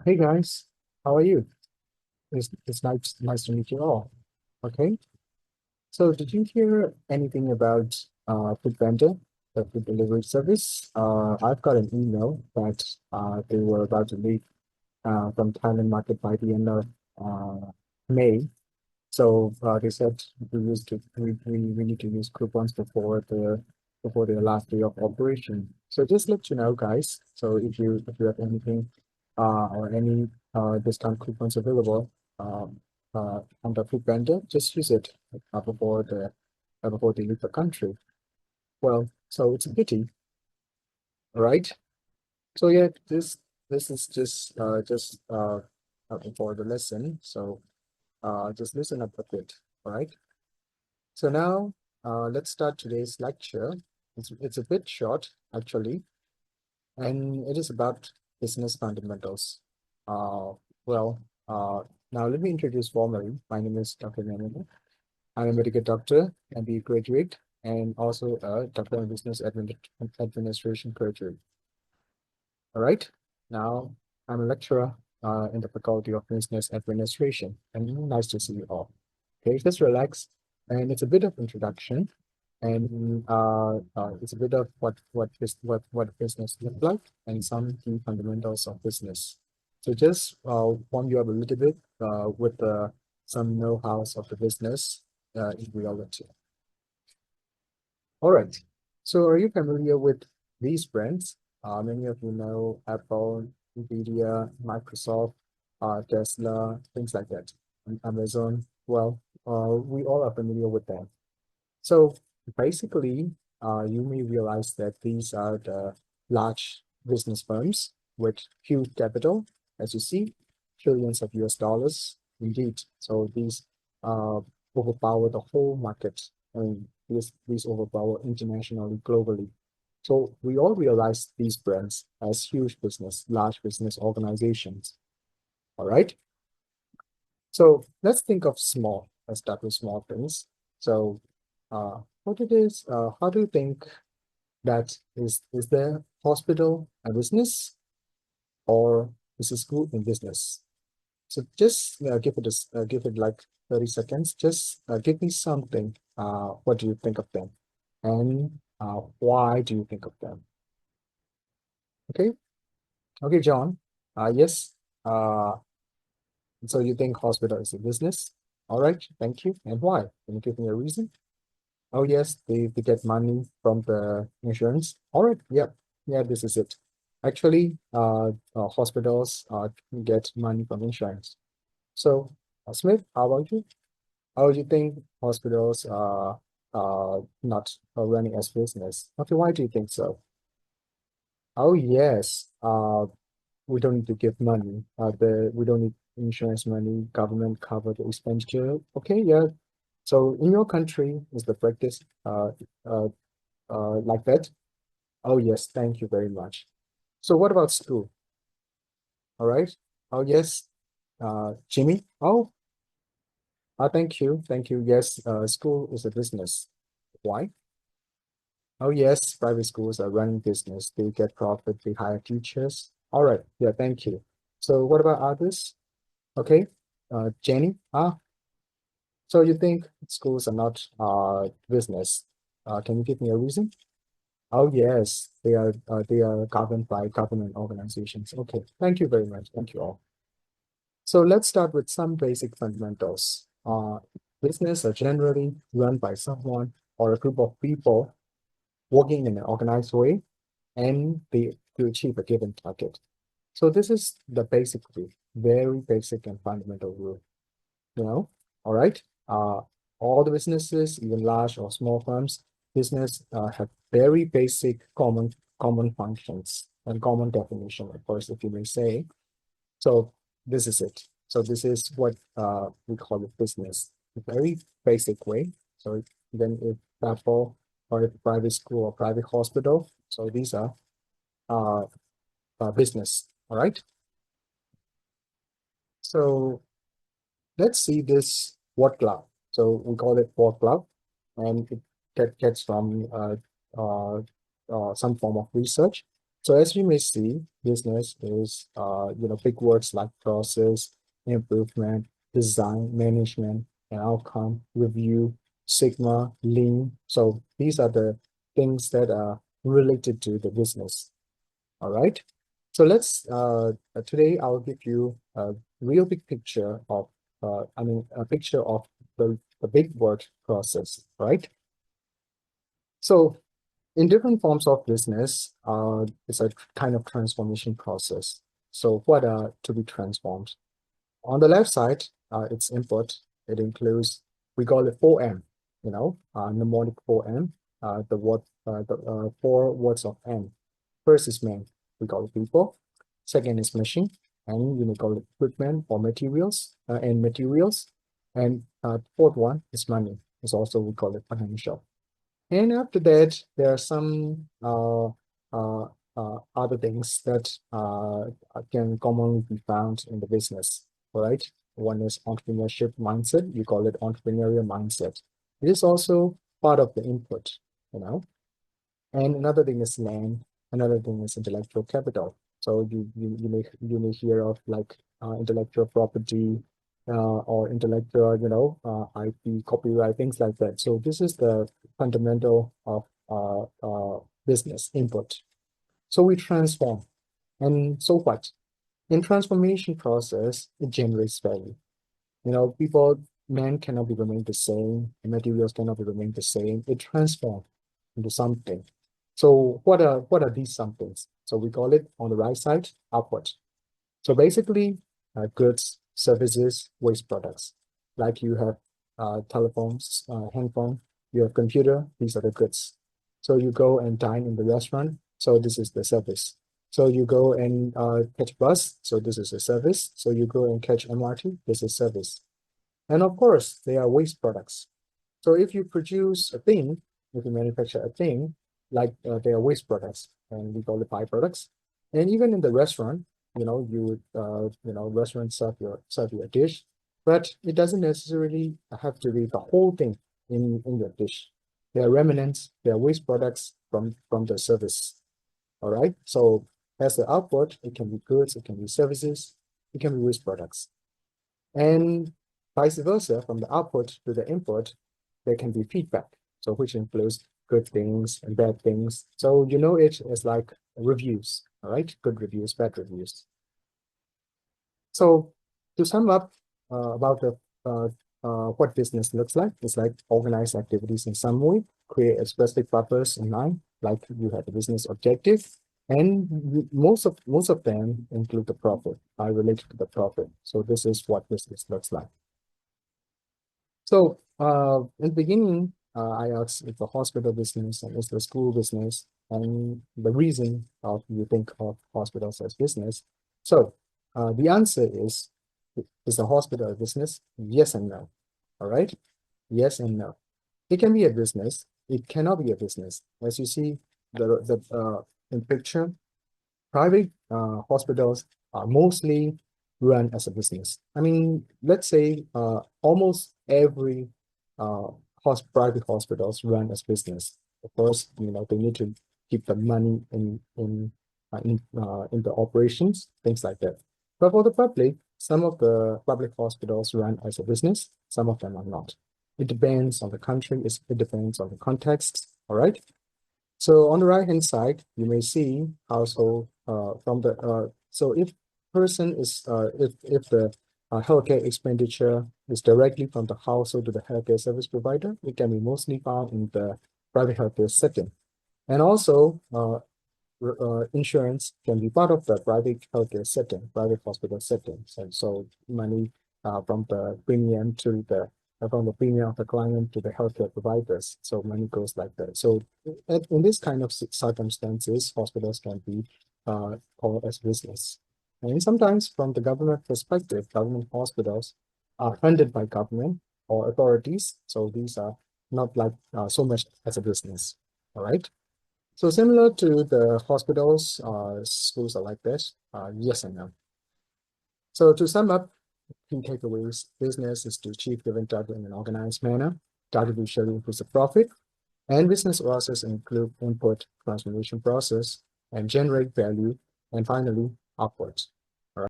Hey guys, how are you? It's nice to meet you all. Okay, so did you hear anything about Foodpanda, the food delivery service? I've got an email that they were about to leave from Thailand market by the end of May. So they said we need to use coupons before the last day of operation. So just let you know, guys. So if you have anything or any discount coupons available on the food vendor, just use it before they leave the country. Well, so it's a pity, right? So yeah, this is just for the lesson. So just listen up a bit, all right? So now let's start today's lecture. It's a bit short, actually, and it is about business fundamentals. Uh, well, now let me introduce formally. My name is Dr. Nanana. I'm a medical doctor, MBA graduate, and also a doctor in business administration graduate. All right. Now I'm a lecturer in the Faculty of Business Administration, and nice to see you all. Okay, just relax, and it's a bit of introduction, and it's a bit of what business look like, and some key fundamentals of business. So just warm you up a little bit with some know-hows of the business in reality. All right. So are you familiar with these brands? Many of you know Apple, Nvidia, Microsoft, Tesla, things like that, and Amazon. Well, we all are familiar with them. So basically, you may realize that these are the large business firms with huge capital, as you see, trillions of US dollars, indeed. So these uh, overpower the whole market. I mean, these overpower internationally, globally. So we all realize these brands as huge business, large business organizations. All right. So let's think of small. Let's start with small things. So, what it is, how do you think that is the hospital a business or is a school in business? So just give it like 30 seconds. Just give me something. What do you think of them? And why do you think of them? Okay. Okay, John. Yes. Uh, so you think hospital is a business? All right. Thank you. And why? Can you give me a reason? Oh yes, they get money from the insurance. All right, yeah, yeah, this is it. Actually, hospitals get money from insurance. So, Smith, how about you? How do you think hospitals are not running as business? Okay, why do you think so? Oh yes, we don't need to give money. We don't need insurance money. Government cover the expenditure. Okay, yeah. So in your country, is the practice uh, like that? Oh, yes, thank you very much. So what about school? All right. Oh, yes. Jimmy? Oh, thank you. Thank you. Yes, school is a business. Why? Oh, yes, private schools are running business. They get profit, they hire teachers. All right. Yeah, thank you. So what about others? Okay. Jenny? So you think schools are not business? Can you give me a reason? Oh yes, they are governed by government organizations. Okay, thank you very much. Thank you all. So let's start with some basic fundamentals. Business are generally run by someone or a group of people working in an organized way and they to achieve a given target. So this is the basic rule, very basic and fundamental rule. You know, all right. All the businesses, even large or small firms, business have very basic common functions and common definition, of course, if you may say. So this is it. So this is what we call it business, a very basic way. So then if Apple or if private school or private hospital, so these are uh, business. All right. So let's see this word cloud. So we call it word cloud, and it gets from some form of research. So as you may see, business is, big words like process, improvement, design, management, and outcome, review, Sigma, lean. So these are the things that are related to the business. All right. So today I'll give you a real big picture of, a picture of the big word process, right? So in different forms of business, it's a kind of transformation process. So what are to be transformed? On the left side, it's input. It includes, we call it 4M, mnemonic 4M, the 4 words of M. First is man, we call it people. Second is machine, and you may call it equipment or materials, and materials. And fourth one is money. It's also, we call it financial. And after that, there are some other things that can commonly be found in the business, right? One is entrepreneurship mindset. You call it entrepreneurial mindset. It is also part of the input, you know. And another thing is land. Another thing is intellectual capital. So you may hear of like intellectual property, or intellectual, IP, copyright, things like that. So this is the fundamental of business input. So we transform. And so what? In transformation process, it generates value. Man cannot be remain the same, materials cannot be remain the same. It transforms into something. So what are these somethings? So we call it on the right side, output. So basically, goods, services, waste products. Like you have telephones, handphone, you have computer, these are the goods. So you go and dine in the restaurant, so this is the service. So you go and catch bus, so this is a service. So you go and catch MRT, this is service. And of course, they are waste products. So if you produce a thing, if you manufacture a thing, like they are waste products, and we call it byproducts. And even in the restaurant, restaurants serve your dish, but it doesn't necessarily have to be the whole thing in your dish. There are remnants, there are waste products from the service. All right. So as the output, it can be goods, it can be services, it can be waste products. And vice versa, from the output to the input, there can be feedback. So which includes good things and bad things. So it as like reviews, all right? Good reviews, bad reviews. So to sum up about what business looks like, it's like organize activities in some way, create a specific purpose in mind, like you have a business objective, and most of them include the profit, are related to the profit. So this is what business looks like. So in the beginning, I asked if the hospital business and is the school business, and the reason of you think of hospitals as business. So the answer is the hospital a business? Yes and no. All right. Yes and no. It can be a business. It cannot be a business. As you see in picture, private hospitals are mostly run as a business. I mean, let's say almost every private hospitals run as business. Of course, they need to keep the money in the operations, things like that. But for the public, some of the public hospitals run as a business, some of them are not. It depends on the country, it depends on the context, all right? So on the right hand side, you may see household from the so if person is if the healthcare expenditure is directly from the household to the healthcare service provider, it can be mostly found in the private healthcare setting. And also insurance can be part of the private healthcare setting, private hospital settings. And so money from the premium to the from the premium of the client to the healthcare providers. So money goes like that. So in this kind of circumstances, hospitals can be called as business. And sometimes from the government perspective, government hospitals are funded by government or authorities. So these are not like so much as a business. All right. So similar to the hospitals, schools are like this, yes and no. So to sum up, key takeaways, business is to achieve given target in an organized manner. Target usually includes the profit, and business process include input transformation process, and generate value, and finally upwards.